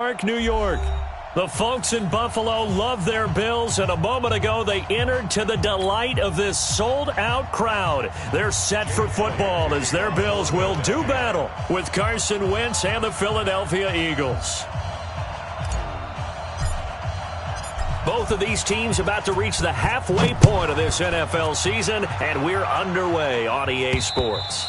Park, New York. The folks in Buffalo love their Bills, and a moment ago they entered to the delight of this sold-out crowd. They're set for football as their Bills will do battle with Carson Wentz and the Philadelphia Eagles. Both of these teams about to reach the halfway point of this NFL season, and we're underway on EA Sports.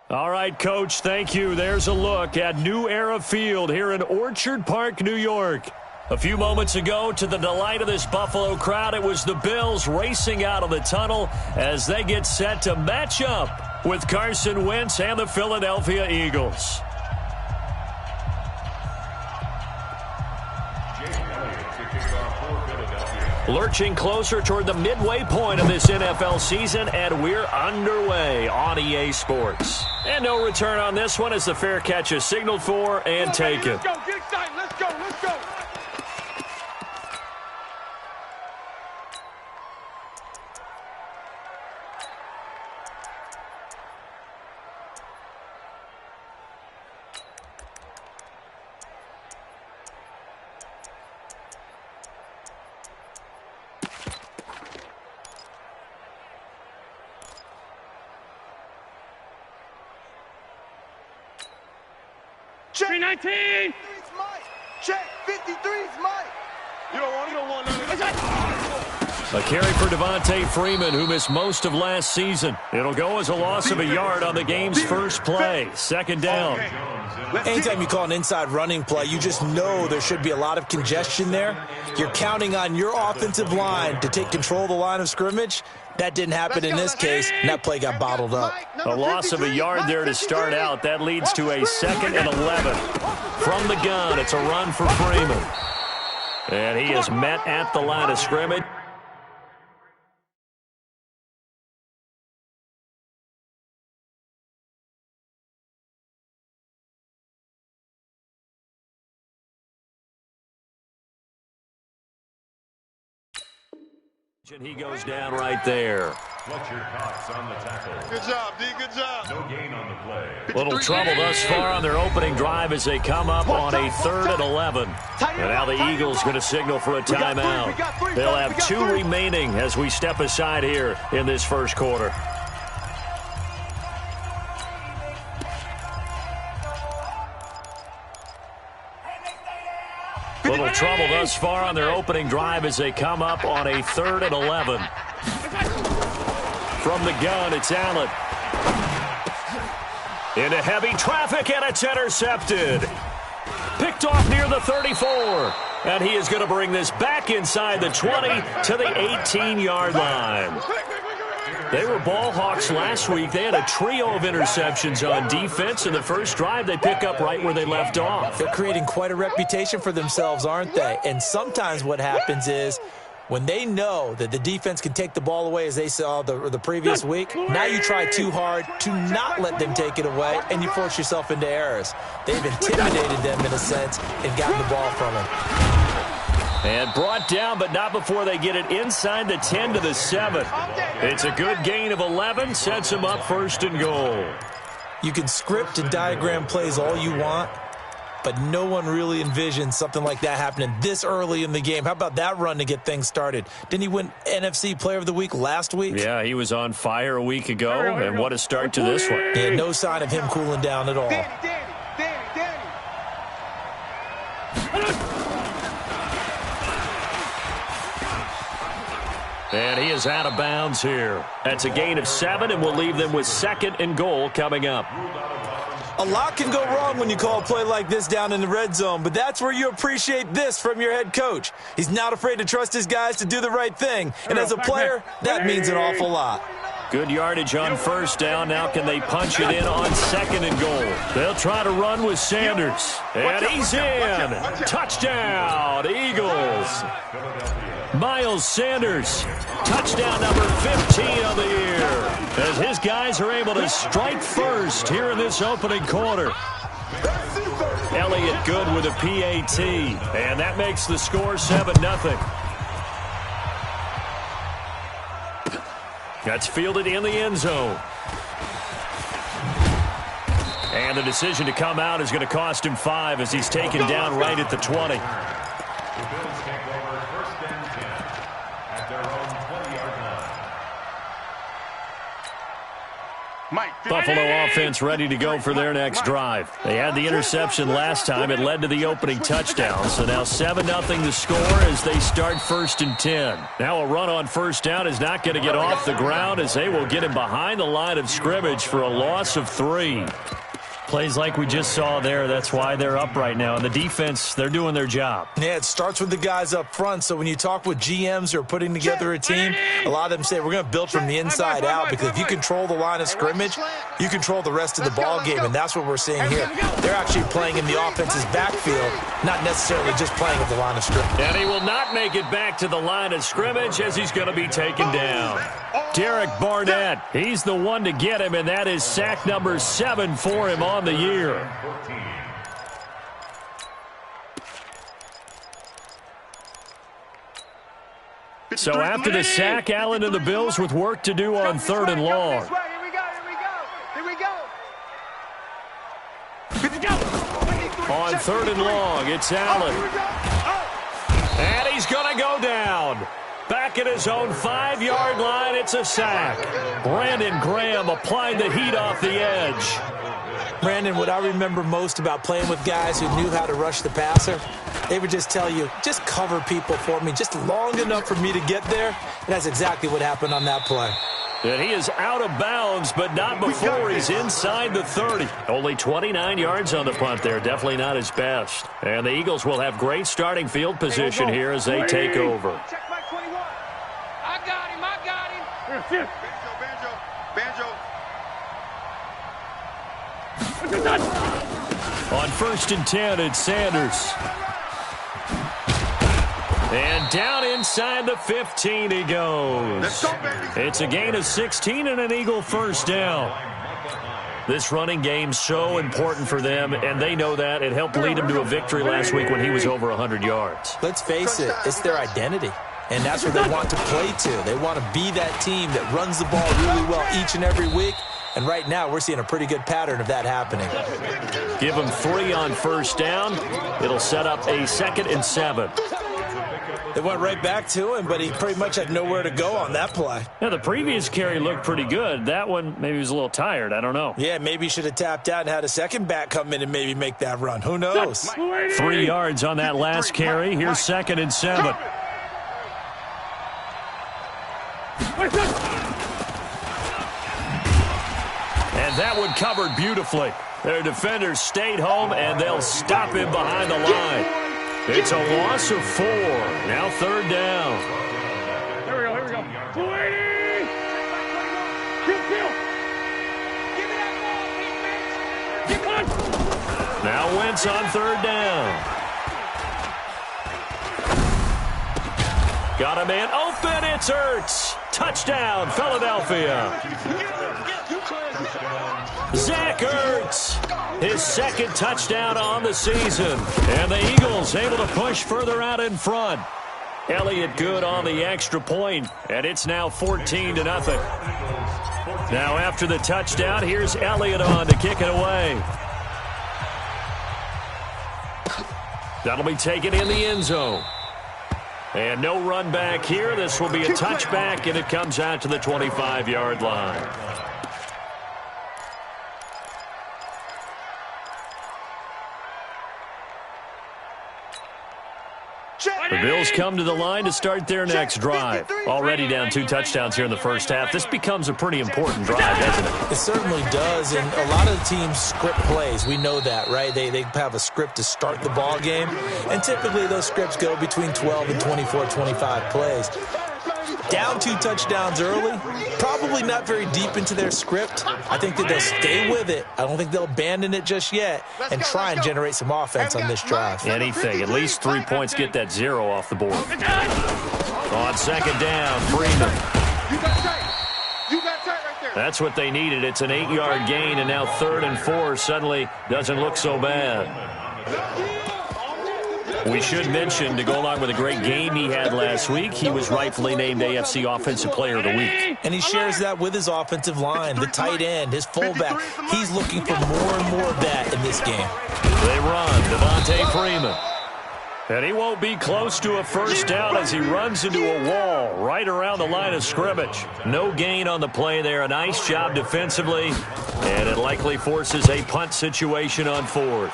All right, Coach, thank you. There's a look at New Era Field here in Orchard Park, New York. A few moments ago, to the delight of this Buffalo crowd, it was the Bills racing out of the tunnel as they get set to match up with Carson Wentz and the Philadelphia Eagles. Lurching closer toward the midway point of this NFL season, and we're underway on EA Sports. And no return on this one as the fair catch is signaled for and taken. Let's go, get excited, let's go, let's go. Check 19. Check 53's Mike. You don't want none of this. A carry for Devontae Freeman, who missed most of last season. It'll go as a loss of a yard on the game's first play. Second down. Anytime you call an inside running play, you just know there should be a lot of congestion there. You're counting on your offensive line to take control of the line of scrimmage. That didn't happen in this case, and that play got bottled up. A loss of a yard there to start out. That leads to a 2nd and 11. From the gun, it's a run for Freeman. And he is met at the line of scrimmage. And he goes down right there. Fletcher Cox on the tackle. Good job, D. Good job. No gain on the play. Little trouble thus far on their opening drive as they come up on a 3rd and 11. And now the Eagles going to signal for a timeout. They'll have 2 remaining as we step aside here in this first quarter. Little trouble thus far on their opening drive as they come up on a 3rd and 11. From the gun, it's Allen. Into heavy traffic, and it's intercepted. Picked off near the 34. And he is going to bring this back inside the 20 to the 18-yard line. They were ball hawks last week. They had a trio of interceptions on defense. In the first drive, they pick up right where they left off. They're creating quite a reputation for themselves, aren't they? And sometimes what happens is when they know that the defense can take the ball away, as they saw the previous week, now you try too hard to not let them take it away, and you force yourself into errors. They've intimidated them in a sense and gotten the ball from them. And brought down, but not before they get it inside the 10 to the 7. It's a good gain of 11, sets them up 1st and goal. You can script and diagram plays all you want, but no one really envisions something like that happening this early in the game. How about that run to get things started? Didn't he win NFC Player of the Week last week? Yeah, he was on fire a week ago, and what a start to this one. Yeah, no sign of him cooling down at all. Danny. And he is out of bounds here. That's a gain of 7, and we'll leave them with 2nd and goal coming up. A lot can go wrong when you call a play like this down in the red zone, but that's where you appreciate this from your head coach. He's not afraid to trust his guys to do the right thing, and as a player, that means an awful lot. Good yardage on 1st down. Now can they punch it in on 2nd and goal? They'll try to run with Sanders. And he's in. Touchdown, Eagles. Miles Sanders, touchdown number 15 of the year, as his guys are able to strike first here in this opening quarter. Elliott good with a PAT, and that makes the score 7-0. That's fielded in the end zone. And the decision to come out is going to cost him 5 as he's taken down right at the 20. Buffalo offense ready to go for their next drive. They had the interception last time. It led to the opening touchdown. So now 7-0 the score as they start 1st and 10. Now a run on 1st down is not going to get off the ground as they will get him behind the line of scrimmage for a loss of 3. Plays like we just saw there, that's why they're up right now. And the defense, they're doing their job. Yeah, it starts with the guys up front. So when you talk with GMs who are putting together a team, a lot of them say we're going to build from the inside out, because if you control the line of scrimmage, you control the rest of the ball game, and that's what we're seeing here. They're actually playing in the offense's backfield, not necessarily just playing at the line of scrimmage. And he will not make it back to the line of scrimmage as he's going to be taken down. Derek Barnett, he's the one to get him, and that is sack number 7 for him on the year. So after the sack, Allen and the Bills with work to do on 3rd and long. On 3rd and long, it's Allen. And he's going to go down. Back at his own 5-yard line, it's a sack. Brandon Graham applied the heat off the edge. Brandon, what I remember most about playing with guys who knew how to rush the passer, They would just tell you, just cover people for me, just long enough for me to get there. And that's exactly what happened on that play. And he is out of bounds, but not before he's inside the 30. Only 29 yards on the punt there. Definitely not his best. And the Eagles will have great starting field position here as they take over. Check my 21. I got him. Banjo. On 1st and 10, it's Sanders. And down inside the 15 he goes. It's a gain of 16 and an Eagle first down. This running game's so important for them, and they know that. It helped lead them to a victory last week when he was over 100 yards. Let's face it, it's their identity. And that's what they want to play to. They want to be that team that runs the ball really well each and every week. And right now, we're seeing a pretty good pattern of that happening. Give them 3 on first down. It'll set up a 2nd and 7. They went right back to him, but he pretty much had nowhere to go on that play. Yeah, the previous carry looked pretty good. That one, maybe he was a little tired. I don't know. Yeah, maybe he should have tapped out and had a second back come in and maybe make that run. Who knows? 3 yards on that last carry. Here's 2nd and 7. And that one covered beautifully. Their defenders stayed home, and they'll stop him behind the line. It's a loss of 4. Now 3rd down. Here we go. 280. Kill. Give me that ball, Pete, bitch. Now Wentz on 3rd down. Got a man open. It's Ertz. Touchdown, Philadelphia. Zach Ertz, his 2nd touchdown on the season. And the Eagles able to push further out in front. Elliott good on the extra point, and it's now 14-0. Now after the touchdown, here's Elliott on to kick it away. That'll be taken in the end zone. And no run back here. This will be a touchback, and it comes out to the 25-yard line. The Bills come to the line to start their next drive. Already down 2 touchdowns here in the first half. This becomes a pretty important drive, doesn't it? It certainly does, and a lot of the teams script plays. We know that, right? They have a script to start the ball game, and typically those scripts go between 12 and 24, 25 plays. Down 2 touchdowns early, probably not very deep into their script. I think that they'll stay with it. I don't think they'll abandon it just yet and try and generate some offense on this drive. Anything. At least 3 points, get that 0 off the board. On 2nd down, Freeman. You got tight right there. That's what they needed. It's an 8-yard gain, and now 3rd and 4 suddenly doesn't look so bad. We should mention, to go along with a great game he had last week, he was rightfully named AFC Offensive Player of the Week. And he shares that with his offensive line, the tight end, his fullback. He's looking for more and more of that in this game. They run, Devontae Freeman. And he won't be close to a first down as he runs into a wall right around the line of scrimmage. No gain on the play there. A nice job defensively, and it likely forces a punt situation on 4th.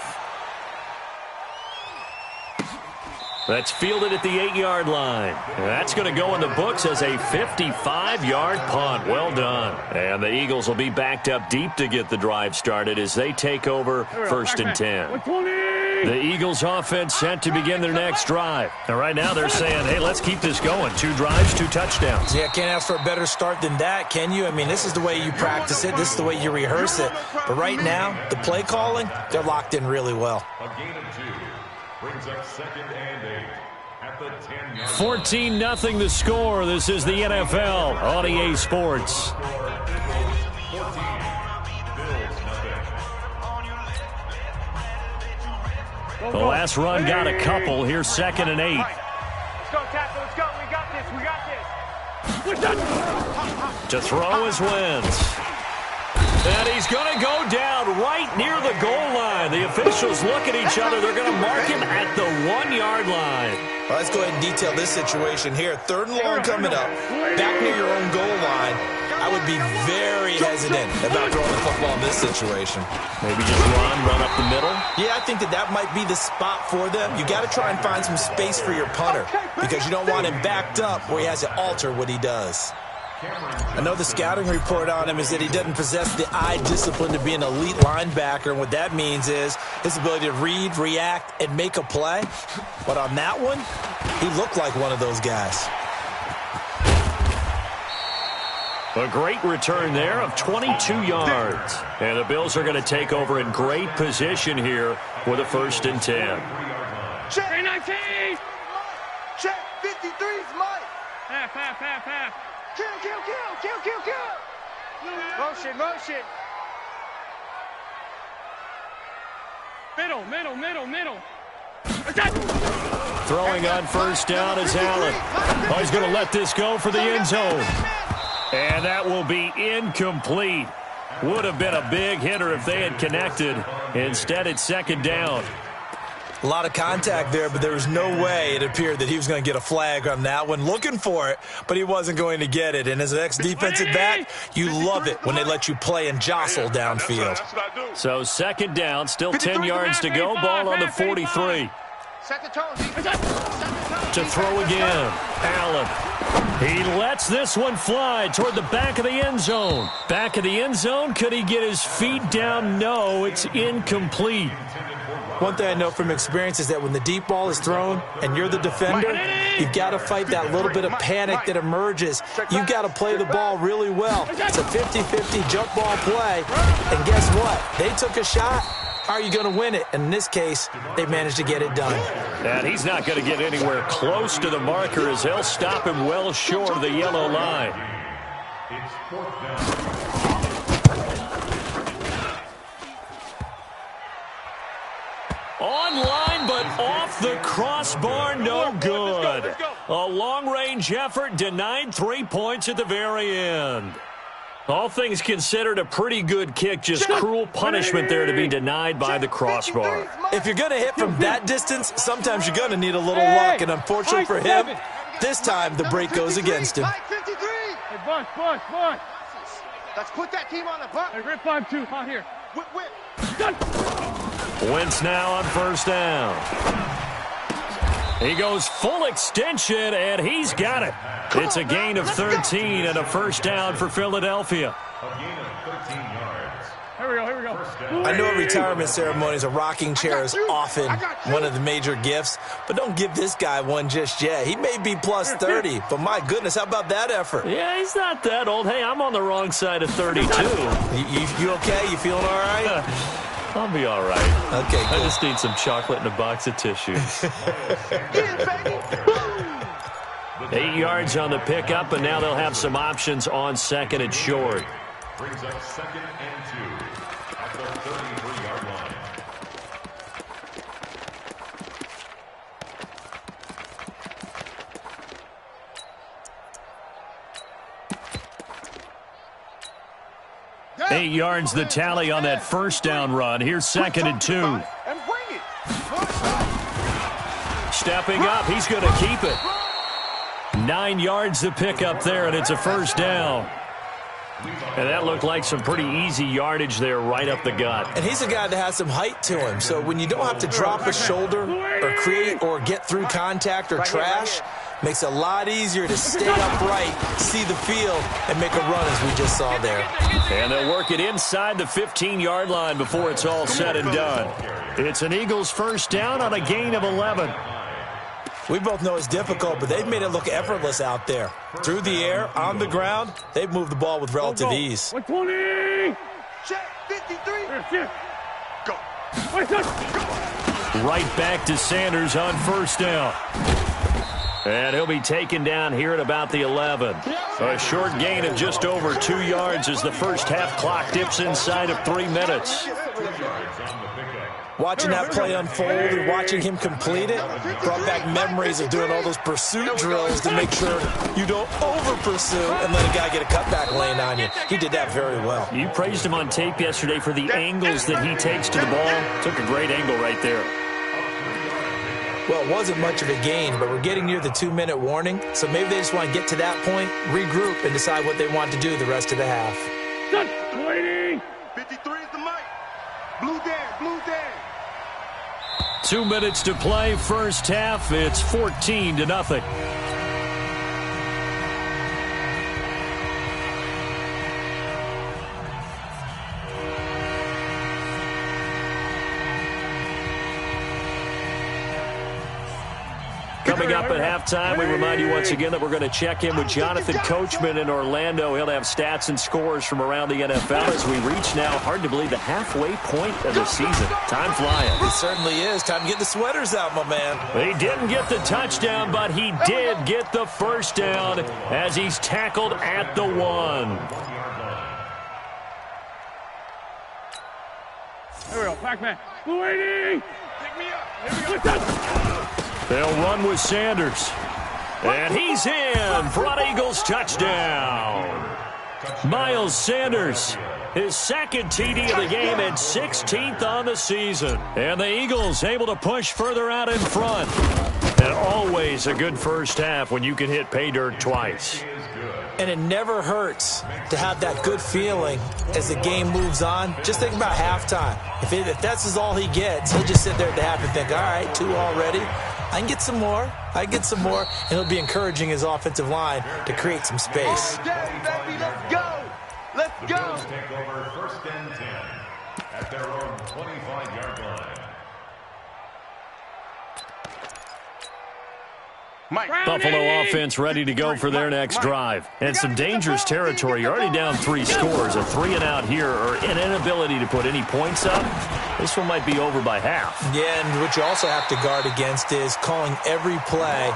That's fielded at the 8-yard line. That's going to go in the books as a 55-yard punt. Well done. And the Eagles will be backed up deep to get the drive started as they take over 1st and 10. The Eagles offense set to begin their next drive. And right now they're saying, hey, let's keep this going. 2 drives, 2 touchdowns. Yeah, can't ask for a better start than that, can you? I mean, this is the way you practice it. This is the way you rehearse it. But right now, the play calling, they're locked in really well. A gain of 2 brings up 2nd and 8 at the 10-yard 14-0 the score. This is the NFL on EA Sports. The last run got a couple. Here's 2nd and 8. Let's go, tackle. Let's go. We got this. To throw is Wentz. And he's going to go down right near the goal line. The officials look at each other. They're going to mark him at the 1-yard line. Well, let's go ahead and detail this situation here. 3rd and long coming up. Back near your own goal line. I would be very hesitant about throwing the football in this situation. Maybe just run up the middle? Yeah, I think that might be the spot for them. You got to try and find some space for your punter because you don't want him backed up where he has to alter what he does. I know the scouting report on him is that he doesn't possess the eye discipline to be an elite linebacker, and what that means is his ability to read, react, and make a play. But on that one, he looked like one of those guys. A great return there of 22 yards. And the Bills are going to take over in great position here with a 1st and 10. Check 19. Check 53's Mike. Half. Kill. Motion. Middle. Throwing on 1st down is Allen. Oh, he's going to let this go for the end zone. And that will be incomplete. Would have been a big hitter if they had connected. Instead, it's 2nd down. A lot of contact there, but there was no way it appeared that he was going to get a flag on that one. Looking for it, but he wasn't going to get it. And as an ex-defensive back, you love it when they let you play and jostle downfield. So 2nd down, still 10 yards to go. Ball on the 43. To throw again. Allen. He lets this one fly toward the back of the end zone. Back of the end zone. Could he get his feet down? No, it's incomplete. One thing I know from experience is that when the deep ball is thrown and you're the defender, you've got to fight that little bit of panic that emerges. You've got to play the ball really well. It's a 50-50 jump ball play. And guess what? They took a shot. How are you going to win it? And in this case, they managed to get it done. And he's not going to get anywhere close to the marker as they'll stop him well short of the yellow line. It's 4th down. Online, but off the crossbar, no good. A long-range effort denied 3 points at the very end. All things considered, a pretty good kick, just cruel punishment there to be denied by the crossbar. If you're going to hit from that distance, sometimes you're going to need a little luck, and unfortunately for him, this time the break goes against him. Hey, bunch. Let's put that team on the bunt. Hey, rip 5-2 out here. Whip. Done. Wentz now on 1st down. He goes full extension, and he's got it. It's a gain of 13 and a 1st down for Philadelphia. A gain of 13 yards. Here we go. I know retirement ceremonies, a rocking chair is often one of the major gifts, but don't give this guy one just yet. He may be plus 30, but my goodness, how about that effort? Yeah, he's not that old. Hey, I'm on the wrong side of 32. You okay? You feeling all right? I'll be all right. Okay, good. I just need some chocolate and a box of tissues. 8 yards on the pickup, and now they'll have some options on 2nd and short. Brings up 2nd and 2 at the 33-yard line. Yeah. 8 yards the tally on that 1st down run. Here's 2nd and 2. And bring it. Stepping up, he's going to keep it. 9 yards the pickup there, and it's a 1st down. And that looked like some pretty easy yardage there right up the gut. And he's a guy that has some height to him, so when you don't have to drop a shoulder or create or get through contact or trash, makes it a lot easier to stay upright, see the field, and make a run as we just saw there. And they'll work it inside the 15-yard line before it's all said and done. It's an Eagles 1st down on a gain of 11. We both know it's difficult, but they've made it look effortless out there. Through the air, on the ground, they've moved the ball with relative ease. 120. Check 53. Go. Right back to Sanders on 1st down. And he'll be taken down here at about the 11. A short gain of just over 2 yards as the first half clock dips inside of 3 minutes. Watching that play unfold and watching him complete it brought back memories of doing all those pursuit drills to make sure you don't over-pursue and let a guy get a cutback lane on you. He did that very well. You praised him on tape yesterday for the angles that he takes to the ball. Took a great angle right there. Well, it wasn't much of a gain, but we're getting near the 2-minute warning, so maybe they just want to get to that point, regroup, and decide what they want to do the rest of the half. 53 is the mic. Blue Dan, blue Dan. 2 minutes to play, first half. It's 14-0. Coming up at halftime, we remind you once again that we're going to check in with Jonathan Coachman in Orlando. He'll have stats and scores from around the NFL as we reach now, hard to believe, the halfway point of the season. Time flying. It certainly is. Time to get the sweaters out, my man. He didn't get the touchdown, but he did get the first down as he's tackled at the 1. There we go, Pac-Man. Blue 80. Pick me up. Here we go. They'll run with Sanders. And he's in for an Eagles touchdown. Miles Sanders, his second TD of the game and 16th on the season. And the Eagles able to push further out in front. And always a good first half when you can hit pay dirt twice. And it never hurts to have that good feeling as the game moves on. Just think about halftime. If that's all he gets, he'll just sit there at the half and think, all right, 2 already. I can get some more. I can get some more. And he'll be encouraging his offensive line to create some space. Let's go. Let's go. Take over first and 10 at their own 25-yard line. Buffalo offense ready to go for their next drive. And some dangerous territory. You're already down 3 scores. A 3-and-out here or an inability to put any points up. This one might be over by half. Yeah, and what you also have to guard against is calling every play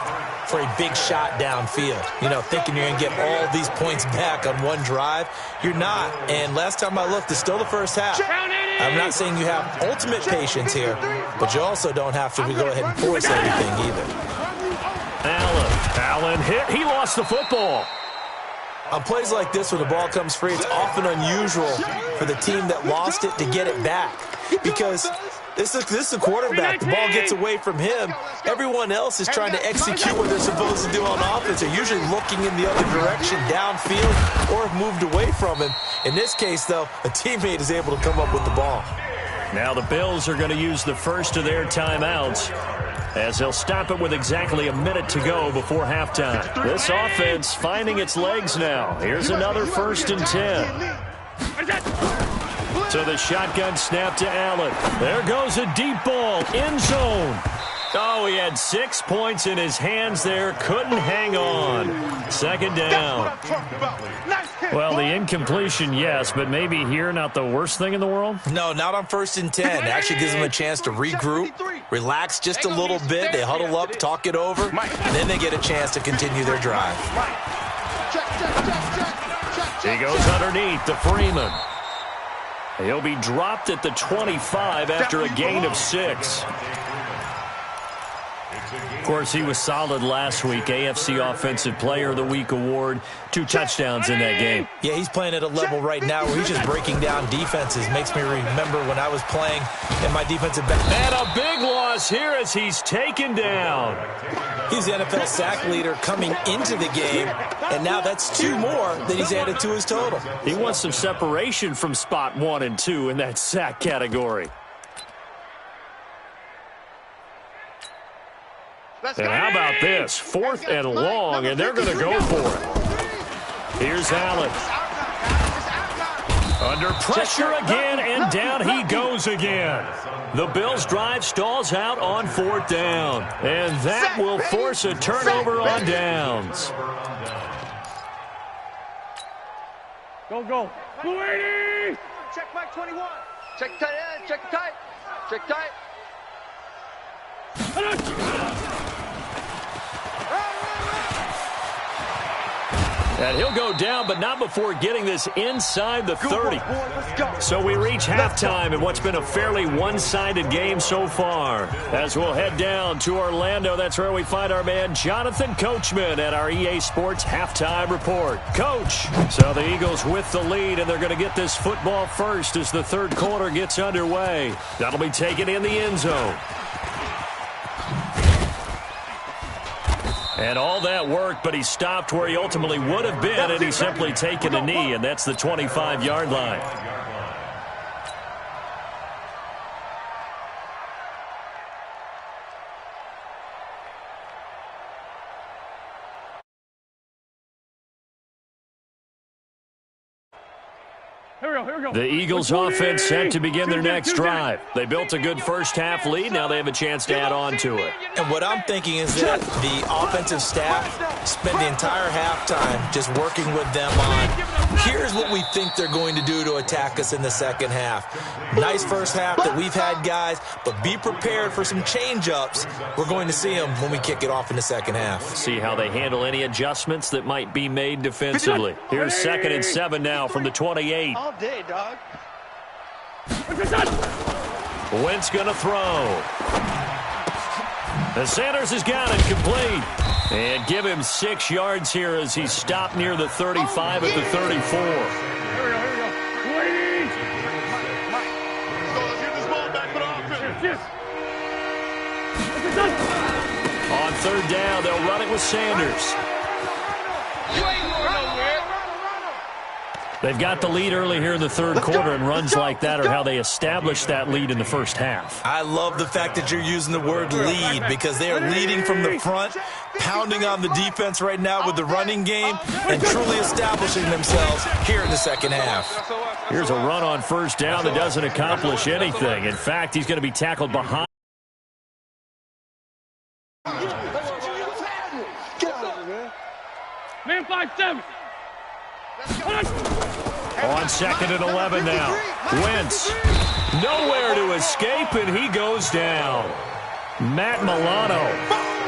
for a big shot downfield. You know, thinking you're going to get all these points back on one drive. You're not. And last time I looked, it's still the first half. I'm not saying you have ultimate patience here, but you also don't have to go ahead and force everything either. Allen hit. He lost the football. On plays like this, when the ball comes free, it's often unusual for the team that lost it to get it back. Because this is a quarterback. The ball gets away from him. Everyone else is trying to execute what they're supposed to do on offense. They're usually looking in the other direction, downfield, or have moved away from him. In this case, though, a teammate is able to come up with the ball. Now the Bills are going to use the first of their timeouts, as they'll stop it with exactly a minute to go before halftime. This offense finding its legs now. Here's another 1st and 10. So the shotgun snap to Allen. There goes a deep ball, end zone. Oh, he had 6 points in his hands there. Couldn't hang on. 2nd down. Well, the incompletion, yes, but maybe here not the worst thing in the world? No, not on 1st and 10. It actually gives them a chance to regroup, relax just a little bit. They huddle up, talk it over, and then they get a chance to continue their drive. He goes underneath to Freeman. He'll be dropped at the 25 after a gain of 6. Of course, he was solid last week. AFC Offensive Player of the Week award. 2 touchdowns in that game. Yeah, he's playing at a level right now where he's just breaking down defenses. Makes me remember when I was playing in my defensive back. And a big loss here as he's taken down. He's the NFL sack leader coming into the game, and now that's 2 more that he's added to his total. He wants some separation from spot 1 and 2 in that sack category. And how about this? 4th and long, and they're going to go for it. Here's Allen. Under pressure again, and down he goes again. The Bills' drive stalls out on 4th down, and that will force a turnover on downs. Go. Blue 80. Check Mike 21. Check tight end. Check tight. Check tight. And he'll go down, but not before getting this inside the 30. So we reach halftime in what's been a fairly one-sided game so far. As we'll head down to Orlando, that's where we find our man Jonathan Coachman at our EA Sports Halftime Report. Coach, so the Eagles with the lead, and they're going to get this football first as the 3rd quarter gets underway. That'll be taken in the end zone. And all that work, but he stopped where he ultimately would have been, and he's simply taken a knee, and that's the 25-yard line. The Eagles offense set to begin their next drive. They built a good first-half lead. Now they have a chance to add on to it. And what I'm thinking is that the offensive staff spent the entire halftime just working with them on, here's what we think they're going to do to attack us in the second half. Nice first half that we've had, guys, but be prepared for some change-ups. We're going to see them when we kick it off in the second half. See how they handle any adjustments that might be made defensively. Here's 2nd and 7 now from the 28. All day, dog. Wentz going to throw. And Sanders has got it complete. And give him 6 yards here as he stopped near the 35 at the 34. Here we go. Wait! Let's get this ball back for the offense. On 3rd down, they'll run it with Sanders. They've got the lead early here in the 3rd quarter, and runs like that are how they established that lead in the first half. I love the fact that you're using the word lead because they are leading from the front, pounding on the defense right now with the running game, and truly establishing themselves here in the second half. Here's a run on 1st down that doesn't accomplish anything. In fact, he's going to be tackled behind. Man, 5-7. On 2nd and 11 now. Wentz, nowhere to escape, and he goes down. Matt Milano,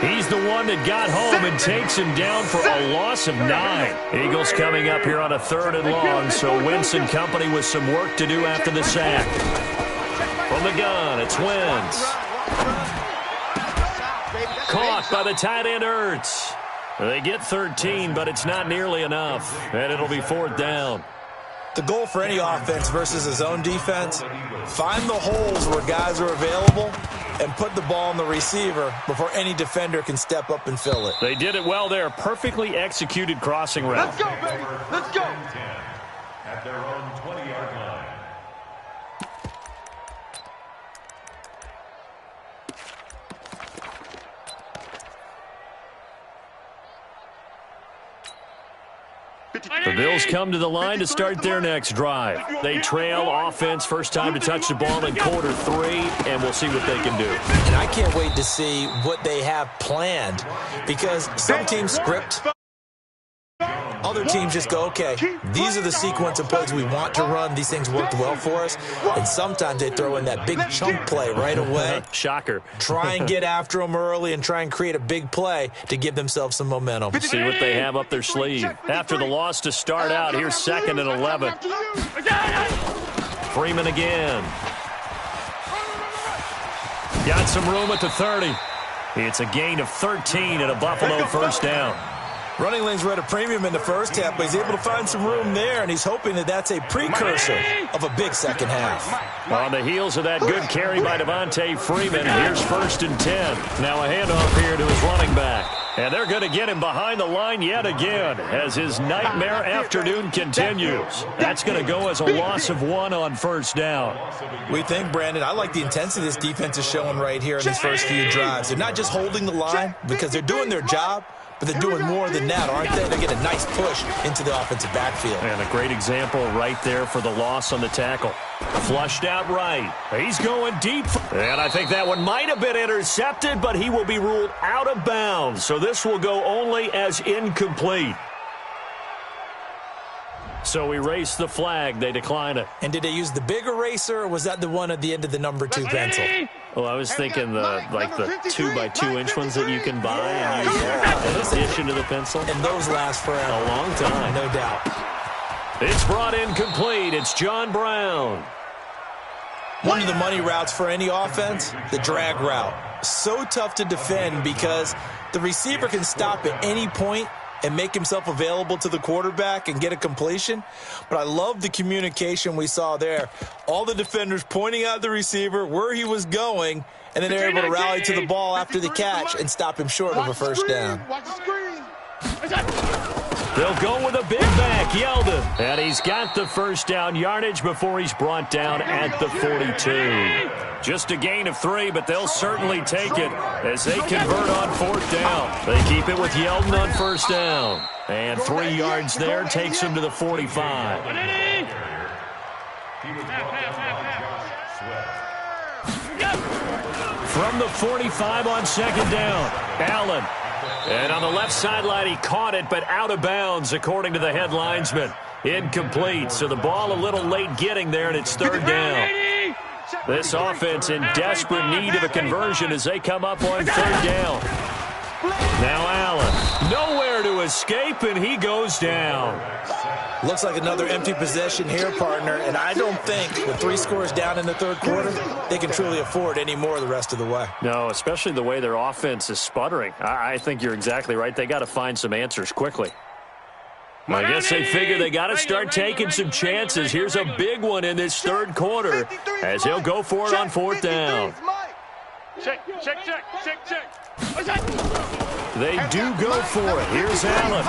he's the one that got home and takes him down for a loss of 9. Eagles coming up here on a 3rd and long, so Wentz and company with some work to do after the sack. From the gun, it's Wentz. Caught by the tight end Ertz. They get 13, but it's not nearly enough, and it'll be 4th down. The goal for any offense versus his own defense, find the holes where guys are available and put the ball on the receiver before any defender can step up and fill it. They did it well there. Perfectly executed crossing route. Let's go, baby. Let's go. At their own 20-yard line. The Bills come to the line to start their next drive. They trail offense, first time to touch the ball in quarter 3, and we'll see what they can do. And I can't wait to see what they have planned because some teams script. Other teams just go, okay, these are the sequence of plays we want to run. These things worked well for us. And sometimes they throw in that big chunk play right away. Shocker. Try and get after them early and try and create a big play to give themselves some momentum. See what they have up their sleeve. After the loss to start out, here's 2nd and 11. Freeman again. Got some room at the 30. It's a gain of 13 and a Buffalo 1st down. Running lanes were at a premium in the first half, but he's able to find some room there, and he's hoping that that's a precursor of a big second half. On the heels of that good carry by Devontae Freeman, here's 1st and 10. Now a handoff here to his running back. And they're going to get him behind the line yet again as his nightmare afternoon continues. That's going to go as a loss of 1 on 1st down. We think, Brandon, I like the intensity this defense is showing right here in these first few drives. They're not just holding the line because they're doing their job, but they're doing more than that, aren't they? They're getting a nice push into the offensive backfield. And a great example right there for the loss on the tackle. Flushed out right. He's going deep. And I think that one might have been intercepted, but he will be ruled out of bounds. So this will go only as incomplete. So erase the flag. They decline it. And did they use the big eraser, or was that the one at the end of the number 2 pencil? Well, I was thinking the 2x2-inch ones that you can buy and use in addition to the pencil. And those last forever. A long time. No doubt. It's brought in complete. It's John Brown. One of the money routes for any offense, the drag route. So tough to defend because the receiver can stop at any point and make himself available to the quarterback and get a completion. But I love the communication we saw there. All the defenders pointing out the receiver, where he was going, and then they're able to rally to the ball after the catch and stop him short of a first down. Watch the screen. They'll go with a big back, Yeldon. And he's got the first down yardage before he's brought down at the 42. Just a gain of 3, but they'll certainly take it as they convert on 4th down. They keep it with Yeldon on first down. And 3 yards there takes him to the 45. From the 45 on 2nd down, Allen. And on the left sideline, he caught it, but out of bounds, according to the head linesman. Incomplete, so the ball a little late getting there, and it's 3rd down. This offense in desperate need of a conversion as they come up on 3rd down. Now Allen, nowhere to escape, and he goes down. Looks like another empty possession here, partner, and I don't think with 3 scores down in the 3rd quarter, they can truly afford any more the rest of the way. No, especially the way their offense is sputtering. I think you're exactly right. They got to find some answers quickly. I guess they figure they got to start taking some chances. Here's a big one in this 3rd quarter as he'll go for it on 4th down. Check. They do go for it. Here's Allen.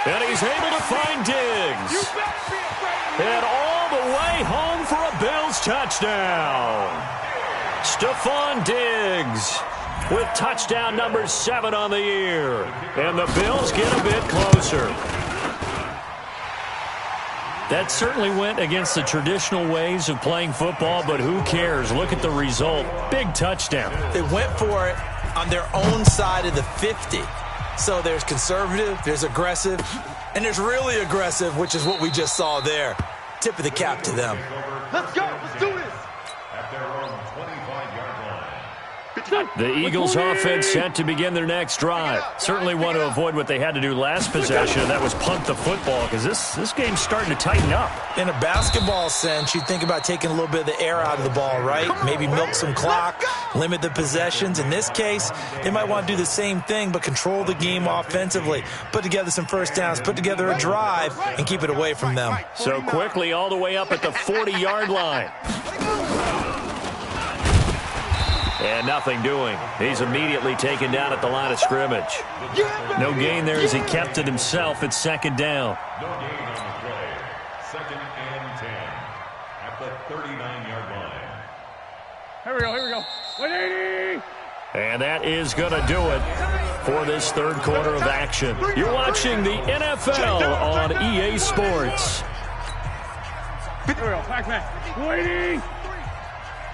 And he's able to find Diggs. And all the way home for a Bills touchdown. Stephon Diggs with touchdown number 7 on the year. And the Bills get a bit closer. That certainly went against the traditional ways of playing football, but who cares? Look at the result. Big touchdown. They went for it on their own side of the 50. So there's conservative, there's aggressive, and there's really aggressive, which is what we just saw there. Tip of the cap to them. Let's go. Let's do this. At their own 25-yard line. The Eagles offense set to begin their next drive. Certainly want to avoid what they had to do last possession, and that was punt the football, because this game's starting to tighten up. In a basketball sense, you think about taking a little bit of the air out of the ball, right? Maybe milk some clock, limit the possessions. In this case, they might want to do the same thing, but control the game offensively. Put together some first downs, put together a drive, and keep it away from them. So quickly all the way up at the 40-yard line. And nothing doing. He's immediately taken down at the line of scrimmage. No gain there as he kept it himself at 2nd down. No gain on the play. 2nd and 10 at the 39-yard line. Here we go. 180. And that is going to do it for this 3rd quarter of action. You're watching the NFL on EA Sports. Here we go. Back. 180.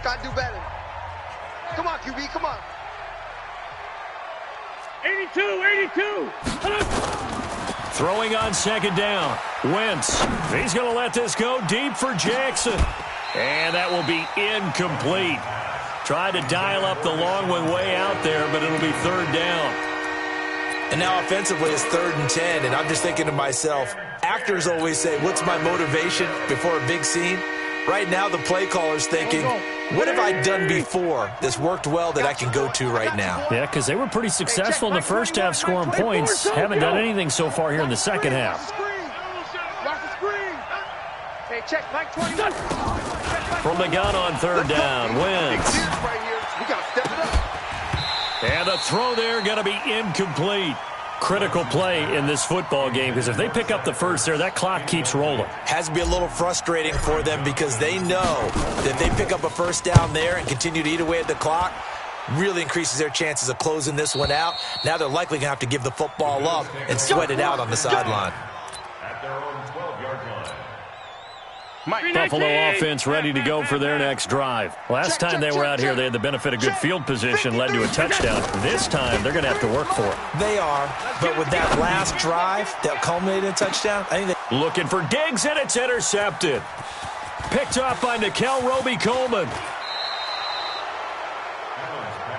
Gotta do better. Come on, QB, come on. 82. Throwing on 2nd down. Wentz. He's going to let this go deep for Jackson. And that will be incomplete. Tried to dial up the long one way out there, but it'll be 3rd down. And now offensively it's 3rd and 10, and I'm just thinking to myself, actors always say, what's my motivation before a big scene? Right now the play caller's thinking, what have I done before that's worked well that I can go to right now? Yeah, because they were pretty successful in the first half scoring points. Haven't done anything so far here in the second half. Watch the screen. Hey, check Mike 21. From the gun on 3rd down, Wentz. We got to step it up. And the throw there going to be incomplete. Critical play in this football game, because if they pick up the first there, that clock keeps rolling. Has to be a little frustrating for them because they know that if they pick up a first down there and continue to eat away at the clock, really increases their chances of closing this one out. Now they're likely going to have to give the football up and sweat it out on the sideline. At their own 12-yard line. Buffalo offense ready to go for their next drive. Last time they were out here, they had the benefit of good field position, led to a touchdown. This time, they're going to have to work for it. They are, but with that last drive that culminated in a touchdown, I think they... Looking for Diggs, and it's intercepted. Picked up by Nikel Roby-Coleman.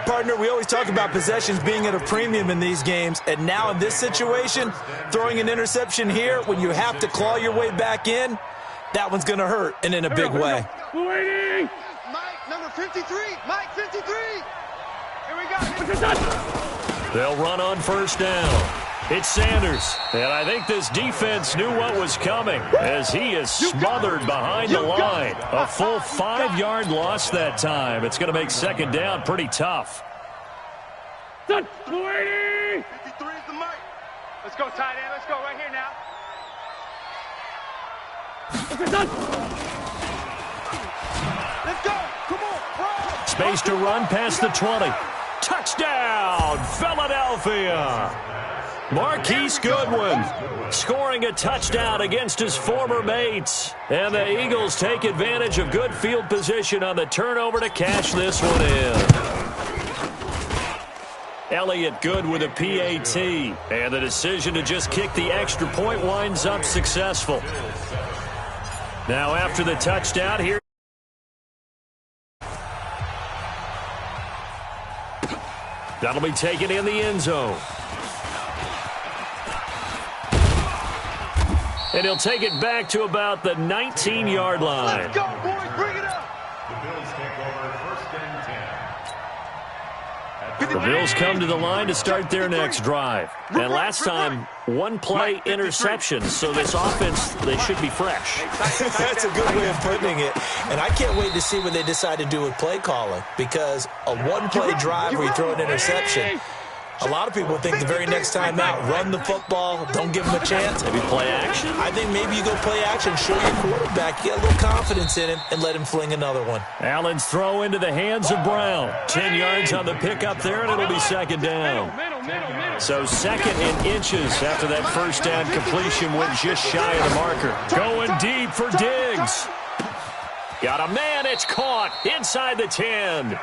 Partner, we always talk about possessions being at a premium in these games, and now in this situation, throwing an interception here when you have to claw your way back in, that one's going to hurt, and in a big way. Mike, number 53. Mike, 53. Here we go. They'll run on first down. It's Sanders, and I think this defense knew what was coming as he is smothered behind the line. A full 5-yard loss that time. It's going to make second down pretty tough. 280! 53 is the mic. Let's go, tight end. Let's go right here now. Let's go. Come on, bro. Space to run past the 20. Touchdown, Philadelphia. Marquise Goodwin scoring a touchdown against his former mates. And the Eagles take advantage of good field position on the turnover to cash this one in. Elliott good with a PAT. And the decision to just kick the extra point winds up successful. Now after the touchdown here. That'll be taken in the end zone. And he'll take it back to about the 19-yard line. Let's go, boys. Bring it up. The Bills take over first and 10. The Bills come to the line to start their next drive. And last time, one-play interception. So this offense, they should be fresh. That's a good way of putting it. And I can't wait to see what they decide to do with play calling. Because a one-play drive where you throw an interception, a lot of people think the very next time out, run the football, don't give them a chance. Maybe play action. I think maybe you go play action, show your quarterback, get a little confidence in him, and let him fling another one. Allen's throw into the hands of Brown. 10 yards on the pickup there, and it'll be second down. So second and inches after that first down completion went just shy of the marker. Going deep for Diggs. Got a man, it's caught inside the 10.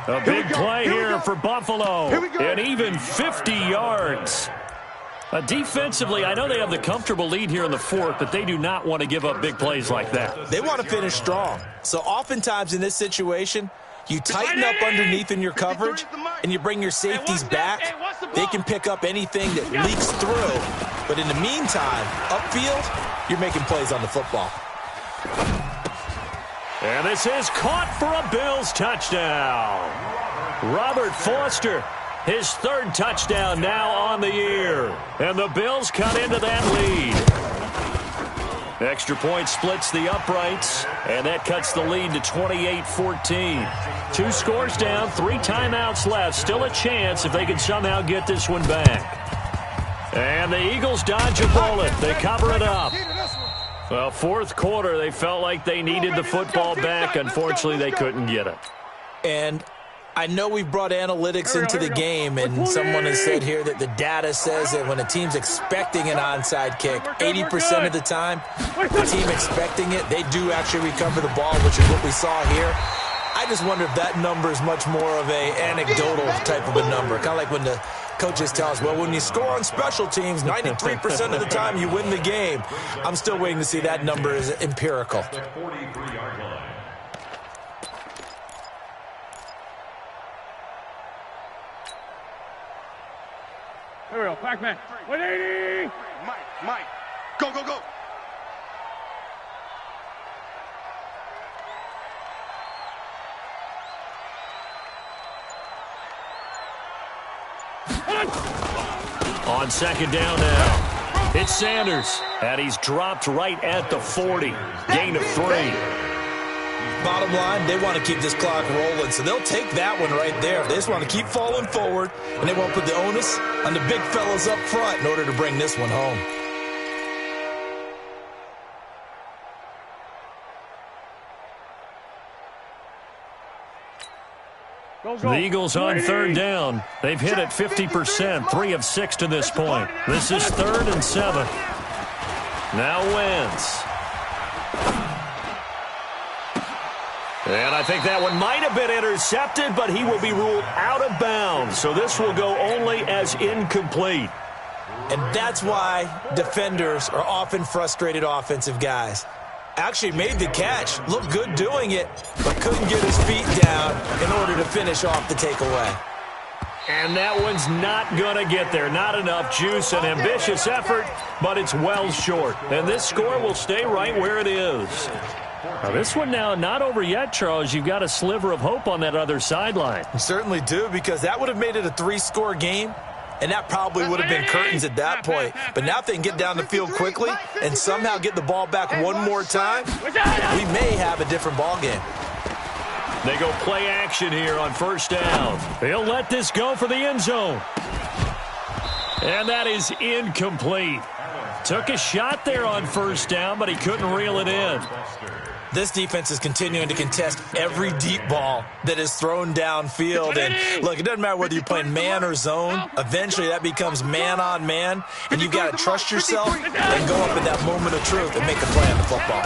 A big play here for Buffalo, and even 50 yards. Defensively, I know they have the comfortable lead here in the fourth, but they do not want to give up big plays like that. They want to finish strong. So oftentimes in this situation, you tighten up underneath in your coverage, and you bring your safeties back. They can pick up anything that leaks through. But in the meantime, upfield, you're making plays on the football. And this is caught for a Bills touchdown. Robert Foster, his third touchdown now on the year. And the Bills cut into that lead. Extra point splits the uprights, and that cuts the lead to 28-14. 2 scores down, 3 timeouts left. Still a chance if they can somehow get this one back. And the Eagles dodge a bullet. They cover it up. Well, fourth quarter, they felt like they needed the football back. Unfortunately, they couldn't get it. And I know we've brought analytics into the game, and someone has said here that the data says that when a team's expecting an onside kick, 80% of the time, the team expecting it, they do actually recover the ball, which is what we saw here. I just wonder if that number is much more of a anecdotal type of a number, kind of like when the coaches tell us, well, when you score on special teams, 93% of the time you win the game. I'm still waiting to see that number is empirical. The 43-yard line. Here we go, Pac-Man. 180! Mike. Go, go, go. On second down now, it's Sanders, and he's dropped right at the 40. Gain of 3. Bottom line, they want to keep this clock rolling, so they'll take that one right there. They just want to keep falling forward, and they won't put the onus on the big fellas up front in order to bring this one home. The Eagles on third down. They've hit it 50%, 3 of 6 to this point. This is 3rd and 7. Now Wentz. And I think that one might have been intercepted, but he will be ruled out of bounds. So this will go only as incomplete. And that's why defenders are often frustrated offensive guys. Actually made the catch, looked good doing it, but couldn't get his feet down in order to finish off the takeaway. And that one's not going to get there. Not enough juice, an ambitious effort, but it's well short. And this score will stay right where it is. Now this one now not over yet, Charles. You've got a sliver of hope on that other sideline. You certainly do, because that would have made it a 3-score game, and that probably would have been curtains at that point. But now if they can get down the field quickly and somehow get the ball back one more time, we may have a different ball game. They go play action here on first down. They'll let this go for the end zone. And that is incomplete. Took a shot there on first down, but he couldn't reel it in. This defense is continuing to contest every deep ball that is thrown downfield. And, look, it doesn't matter whether you're playing man or zone. Eventually, that becomes man-on-man, and you've got to trust yourself and go up in that moment of truth and make a play on the football.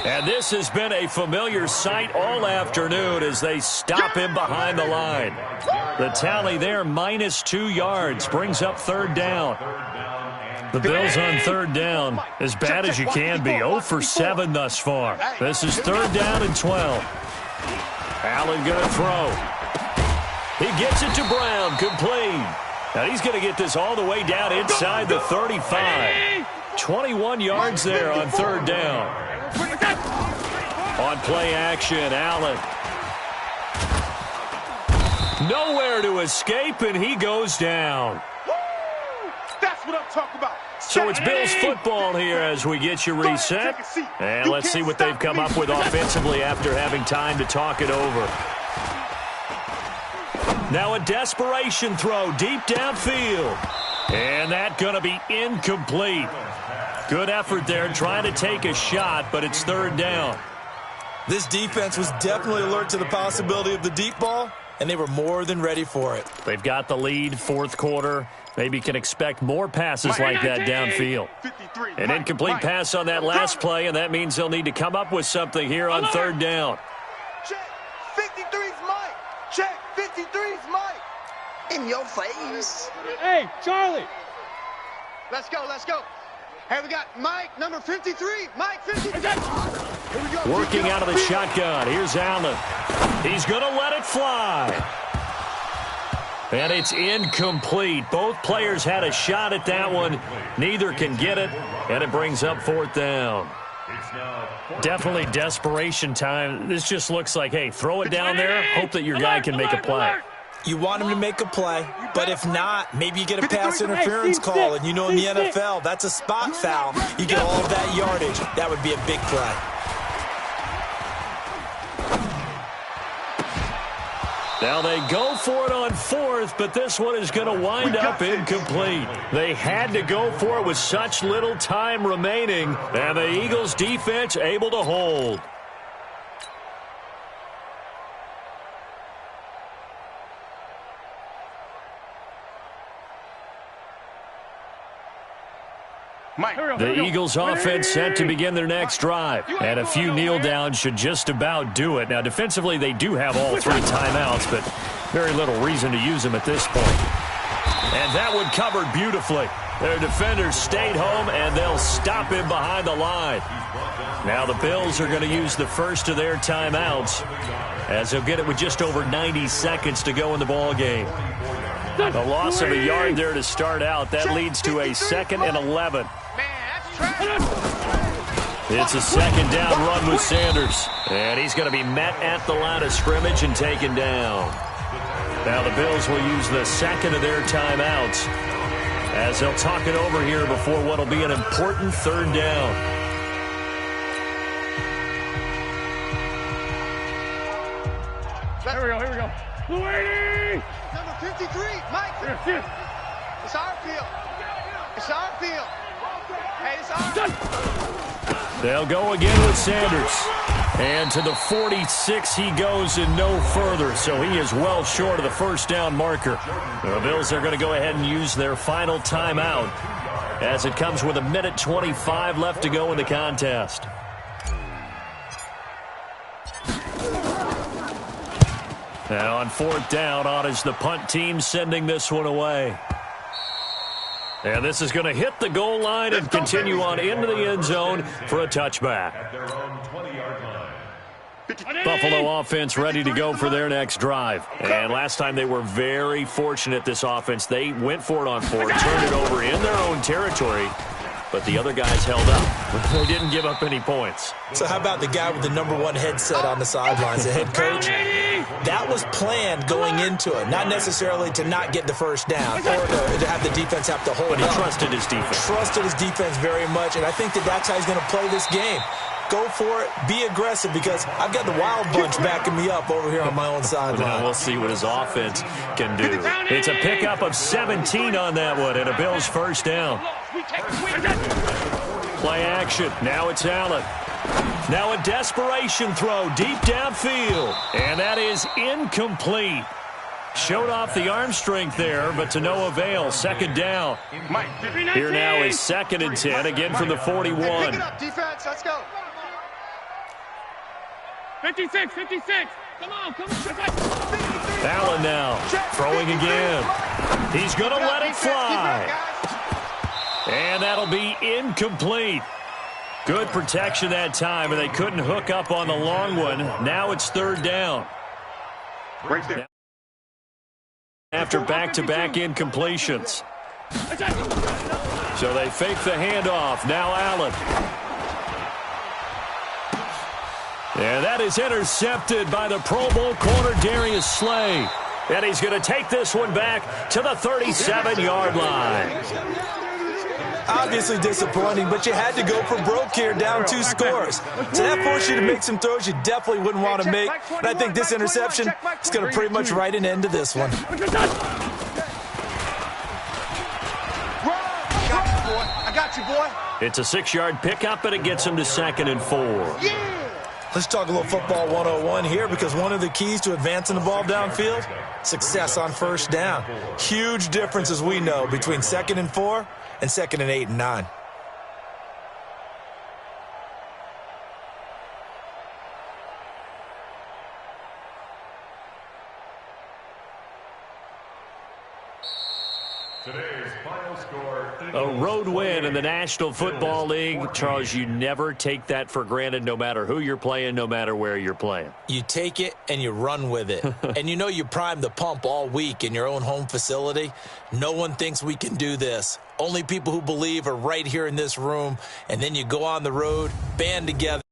And this has been a familiar sight all afternoon as they stop him behind the line. The tally there, -2 yards, brings up third down. The Bills on third down, as bad as you can be, 0 for 7 thus far. This is third down and 12. Allen going to throw. He gets it to Brown, complete. Now he's going to get this all the way down inside the 35. 21 yards there on third down. On play action, Allen. Nowhere to escape, and he goes down. That's what I'm talking about. So it's Bills football here as we get you reset. And let's see what they've come up with offensively after having time to talk it over. Now a desperation throw deep downfield. And that's going to be incomplete. Good effort there trying to take a shot, but it's third down. This defense was definitely alert to the possibility of the deep ball, and they were more than ready for it. They've got the lead, fourth quarter. Maybe can expect more passes like that downfield. An incomplete pass on that last play, and that means they'll need to come up with something here on third down. Check. 53's Mike. Check. 53's Mike. In your face. Hey, Charlie. Let's go. Let's go. Hey, we got Mike, number 53. Mike, 53. Here we go. Working out of the shotgun. Here's Allen. He's going to let it fly. And it's incomplete. Both players had a shot at that one. Neither can get it, and it brings up fourth down. Definitely desperation time. This just looks like, hey, throw it down there, hope that your guy can make a play. You want him to make a play, but if not, maybe you get a pass interference call, and you know in the NFL, that's a spot foul. You get all of that yardage. That would be a big play. Now they go for it on fourth, but this one is going to wind up incomplete. They had to go for it with such little time remaining, and the Eagles defense able to hold. The Eagles offense set to begin their next drive. And a few kneel downs should just about do it. Now, defensively, they do have all 3 timeouts, but very little reason to use them at this point. And that one covered beautifully. Their defenders stayed home, and they'll stop him behind the line. Now the Bills are going to use the first of their timeouts, as they'll get it with just over 90 seconds to go in the ball game. A loss of a yard there to start out. That leads to a 2nd and 11. It's a second down run with Sanders. And he's going to be met at the line of scrimmage and taken down. Now the Bills will use the second of their timeouts as they'll talk it over here before what will be an important third down. Here we go. Blue 80! Number 53, Mike. It's our field. It's our field. Hey, it's our field. They'll go again with Sanders. And to the 46 he goes and no further. So he is well short of the first down marker. The Bills are going to go ahead and use their final timeout as it comes with 1:25 left to go in the contest. Now on fourth down, on is the punt team sending this one away. And this is going to hit the goal line and continue on into the end zone for a touchback. Buffalo offense ready to go for their next drive. And last time they were very fortunate, this offense. They went for it on fourth, turned it over in their own territory, but the other guys held up. They didn't give up any points. So how about the guy with the #1 headset on the sidelines, the head coach? That was planned going into it, not necessarily to not get the first down or to have the defense have to hold But he up. trusted his defense. Trusted his defense very much, and I think that's how he's going to play this game. Go for it. Be aggressive, because I've got the wild bunch backing me up over here on my own sideline. We'll see what his offense can do. It's a pickup of 17 on that one, and a Bills first down. Play action. Now it's Allen. Now a desperation throw deep downfield, and that is incomplete. Showed off the arm strength there, but to no avail. Second down. Here now is 2nd and 10, again from the 41. Pick it up, defense. Let's go. 56. Come on. Allen now throwing again. He's going to let it fly. And that'll be incomplete. Good protection that time, and they couldn't hook up on the long one. Now it's 3rd down. Right there. After back-to-back incompletions. So they fake the handoff. Now Allen. And that is intercepted by the Pro Bowl corner Darius Slay. And he's going to take this one back to the 37-yard line. Obviously disappointing, but you had to go for broke here, down 2 scores. So that forced you to make some throws you definitely wouldn't want to make. And I think this interception is going to pretty much write an end to this one. I got you, boy. It's a 6-yard pickup, and it gets him to 2nd and 4. Yeah. Let's talk a little football 101 here, because one of the keys to advancing the ball downfield, success on first down. Huge difference, as we know, between 2nd and 4 and 2nd and 8 and 9. Today's final score. A road win in the National Football League. Charles, you never take that for granted, no matter who you're playing, no matter where you're playing. You take it and you run with it. And you know you primed the pump all week in your own home facility. No one thinks we can do this. Only people who believe are right here in this room. And then you go on the road, band together.